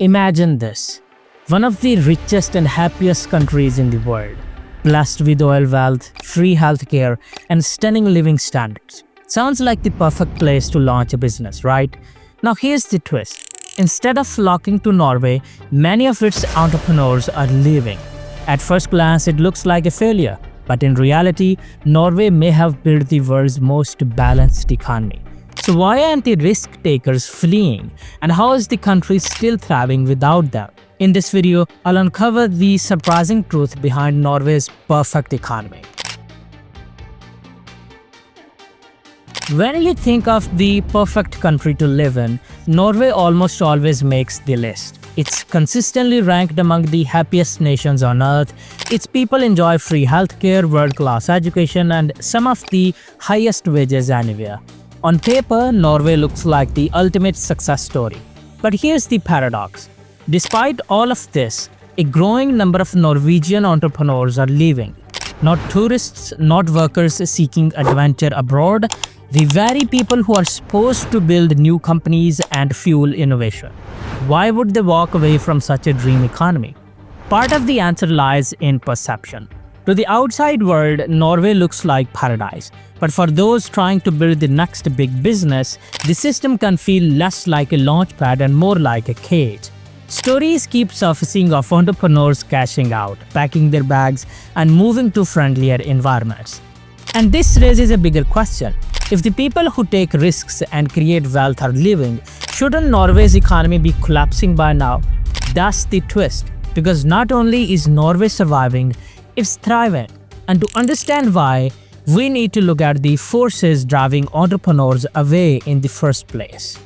Imagine this. One of the richest and happiest countries in the world, blessed with oil wealth, free healthcare, and stunning living standards. Sounds like the perfect place to launch a business, right? Now here's the twist. Instead of flocking to Norway, many of its entrepreneurs are leaving. At first glance, it looks like a failure, but in reality, Norway may have built the world's most balanced economy. So why aren't the risk takers fleeing, and how is the country still thriving without them? In this video, I'll uncover the surprising truth behind Norway's perfect economy. When you think of the perfect country to live in, Norway almost always makes the list. It's consistently ranked among the happiest nations on earth. Its people enjoy free healthcare, world-class education, and some of the highest wages anywhere. On paper, Norway looks like the ultimate success story. But here's the paradox. Despite all of this, a growing number of Norwegian entrepreneurs are leaving. Not tourists, not workers seeking adventure abroad, the very people who are supposed to build new companies and fuel innovation. Why would they walk away from such a dream economy? Part of the answer lies in perception. To the outside world, Norway looks like paradise. But for those trying to build the next big business, the system can feel less like a launchpad and more like a cage. Stories keep surfacing of entrepreneurs cashing out, packing their bags, and moving to friendlier environments. And this raises a bigger question. If the people who take risks and create wealth are leaving, shouldn't Norway's economy be collapsing by now? That's the twist, because not only is Norway surviving, it's thriving. And to understand why, we need to look at the forces driving entrepreneurs away in the first place.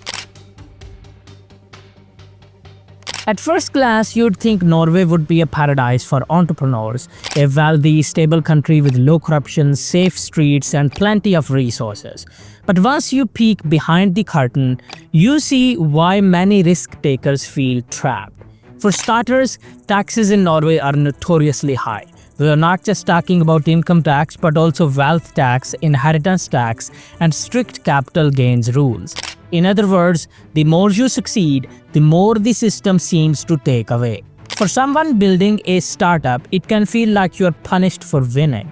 At first glance, you'd think Norway would be a paradise for entrepreneurs, a wealthy, stable country with low corruption, safe streets, and plenty of resources. But once you peek behind the curtain, you see why many risk takers feel trapped. For starters, taxes in Norway are notoriously high. We are not just talking about income tax, but also wealth tax, inheritance tax, and strict capital gains rules. In other words, the more you succeed, the more the system seems to take away. For someone building a startup, it can feel like you are punished for winning.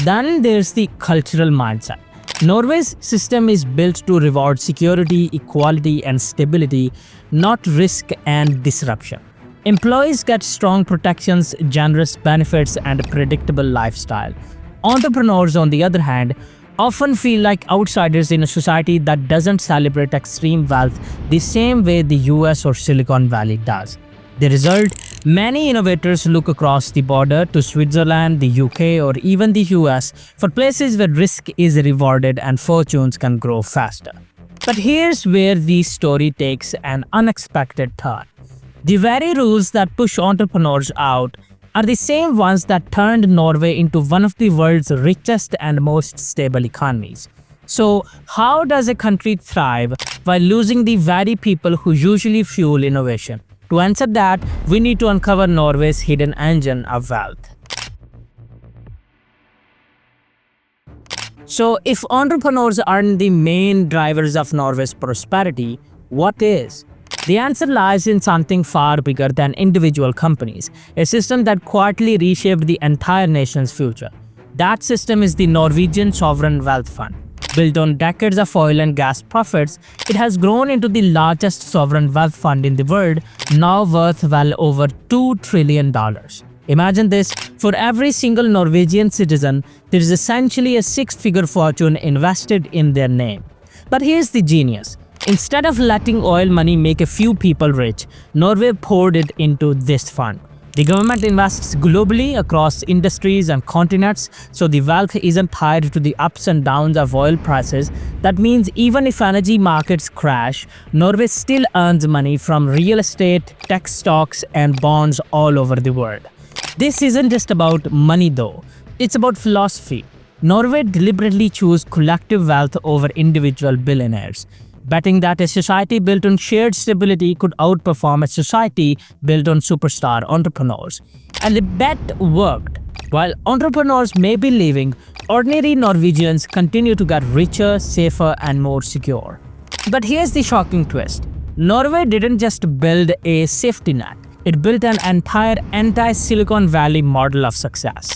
Then there's the cultural mindset. Norway's system is built to reward security, equality, and stability, not risk and disruption. Employees get strong protections, generous benefits, and a predictable lifestyle. Entrepreneurs, on the other hand, often feel like outsiders in a society that doesn't celebrate extreme wealth the same way the US or Silicon Valley does. The result, many innovators look across the border to Switzerland, the UK, or even the US for places where risk is rewarded and fortunes can grow faster. But here's where the story takes an unexpected turn. The very rules that push entrepreneurs out are the same ones that turned Norway into one of the world's richest and most stable economies. So, how does a country thrive while losing the very people who usually fuel innovation? To answer that, we need to uncover Norway's hidden engine of wealth. So, if entrepreneurs aren't the main drivers of Norway's prosperity, what is? The answer lies in something far bigger than individual companies, a system that quietly reshaped the entire nation's future. That system is the Norwegian Sovereign Wealth Fund. Built on decades of oil and gas profits, it has grown into the largest sovereign wealth fund in the world, now worth well over $2 trillion. Imagine this, for every single Norwegian citizen, there is essentially a six-figure fortune invested in their name. But here's the genius. Instead of letting oil money make a few people rich, Norway poured it into this fund. The government invests globally across industries and continents, so the wealth isn't tied to the ups and downs of oil prices. That means even if energy markets crash, Norway still earns money from real estate, tech stocks, and bonds all over the world. This isn't just about money though, it's about philosophy. Norway deliberately chose collective wealth over individual billionaires, betting that a society built on shared stability could outperform a society built on superstar entrepreneurs. And the bet worked. While entrepreneurs may be leaving, ordinary Norwegians continue to get richer, safer, and more secure. But here's the shocking twist. Norway didn't just build a safety net, it built an entire anti-Silicon Valley model of success.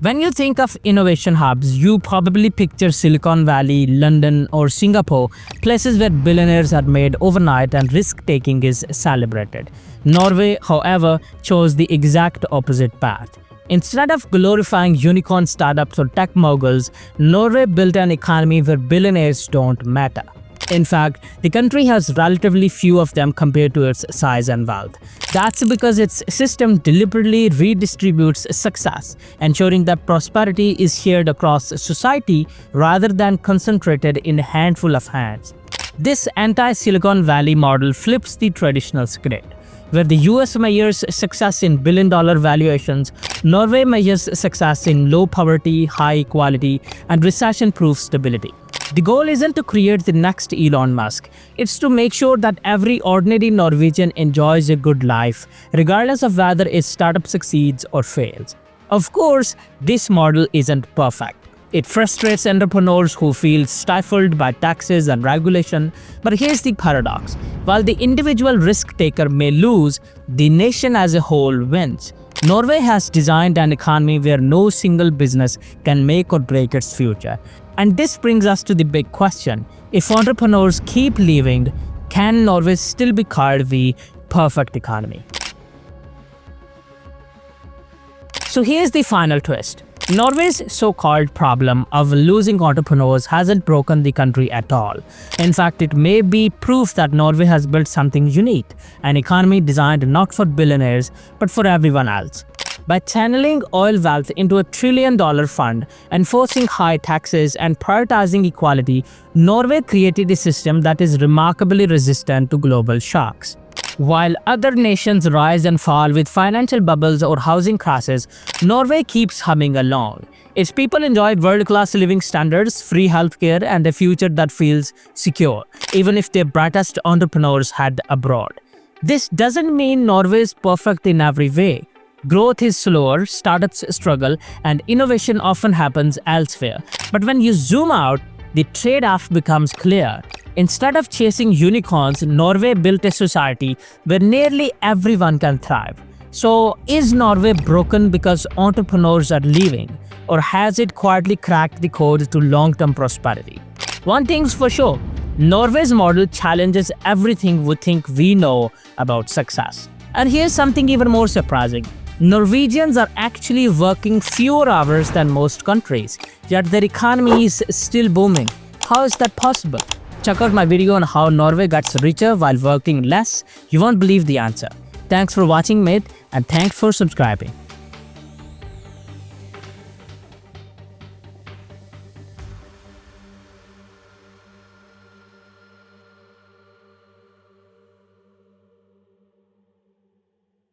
When you think of innovation hubs, you probably picture Silicon Valley, London, or Singapore, places where billionaires are made overnight and risk-taking is celebrated. Norway, however, chose the exact opposite path. Instead of glorifying unicorn startups or tech moguls, Norway built an economy where billionaires don't matter. In fact, the country has relatively few of them compared to its size and wealth. That's because its system deliberately redistributes success, ensuring that prosperity is shared across society rather than concentrated in a handful of hands. This anti-Silicon Valley model flips the traditional script. Where the US measures success in billion-dollar valuations, Norway measures success in low poverty, high equality, and recession-proof stability. The goal isn't to create the next Elon Musk, it's to make sure that every ordinary Norwegian enjoys a good life, regardless of whether a startup succeeds or fails. Of course, this model isn't perfect. It frustrates entrepreneurs who feel stifled by taxes and regulation. But here's the paradox. While the individual risk taker may lose, the nation as a whole wins. Norway has designed an economy where no single business can make or break its future. And this brings us to the big question. If entrepreneurs keep leaving, can Norway still be called the perfect economy? So here's the final twist. Norway's so-called problem of losing entrepreneurs hasn't broken the country at all. In fact, it may be proof that Norway has built something unique, an economy designed not for billionaires, but for everyone else. By channeling oil wealth into a trillion-dollar fund, enforcing high taxes, and prioritizing equality, Norway created a system that is remarkably resistant to global shocks. While other nations rise and fall with financial bubbles or housing crashes, Norway keeps humming along. Its people enjoy world-class living standards, free healthcare, and a future that feels secure, even if their brightest entrepreneurs head abroad. This doesn't mean Norway is perfect in every way. Growth is slower, startups struggle, and innovation often happens elsewhere. But when you zoom out, the trade-off becomes clear. Instead of chasing unicorns, Norway built a society where nearly everyone can thrive. So, is Norway broken because entrepreneurs are leaving? Or has it quietly cracked the code to long-term prosperity? One thing's for sure, Norway's model challenges everything we think we know about success. And here's something even more surprising. Norwegians are actually working fewer hours than most countries, yet their economy is still booming. How is that possible? Check out my video on how Norway gets richer while working less. You won't believe the answer. Thanks for watching, mate, and thanks for subscribing.